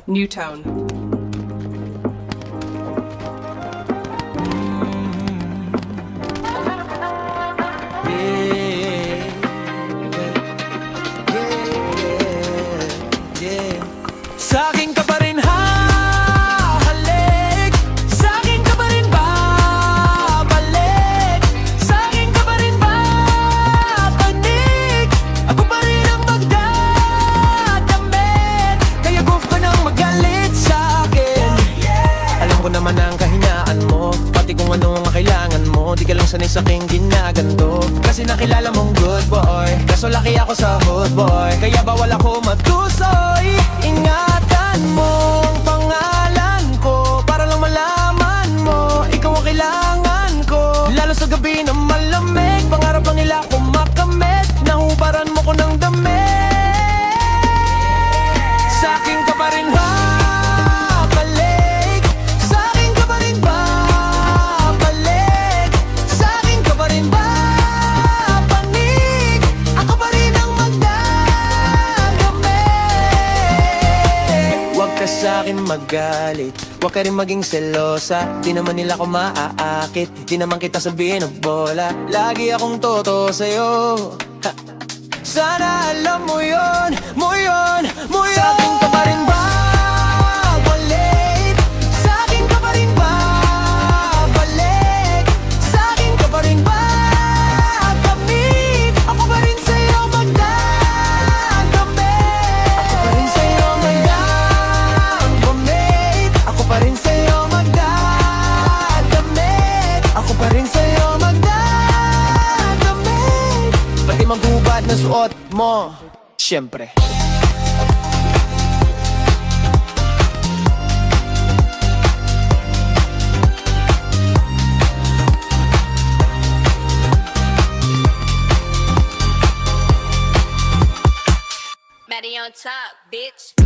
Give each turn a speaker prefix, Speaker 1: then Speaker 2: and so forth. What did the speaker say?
Speaker 1: Newtown.
Speaker 2: Sa'kin ka pa rin hahalik, sa'kin ka pa rin babalik, sa'kin ka pa rin babalik. Ako pa rin ang magdadamit, kaya goof ka nang magalit sa'kin. Alam ko naman ang kahinaan mo, pati kung ano ang kailangan mo. Di ka lang sanay sa'king ginaganto, kasi nakilala mong good boy. Kaso laki ako sa hood boy, kaya bawal ako matusoy. Ingatan mo ang pangalan ko, para lang malaman mo, ikaw ang kailangan ko. Lalo sa gabi na malamig, pangarap lang nila kung makamit, nahubaran mo ko ng damit. Sa'kin ka pa rin babalik, sa'kin ka pa rin babalik, sa'kin ka pa rin babanig, ako pa rin ang magdadamit. Huwag ka sa'kin magalit, huwag ka rin maging selosa. Di naman nila ko maaakit, di naman kita sabihin ng bola. Lagi akong totoo sa'yo, ha. Sana alam mo yun, mo yun, mo yun. Sa'kin ka pa rin babalik, sa'kin ka pa rin babalik, sa'kin ka pa rin babalik, ako pa rin sa'yo magdadamit. Ako pa rin sa'yo magdadamit, ako pa rin sa'yo magdadamit, ako pa rin sa'yo magdadamit. Pati maghubad na suot mo, syempre.
Speaker 3: Maddie on top, bitch.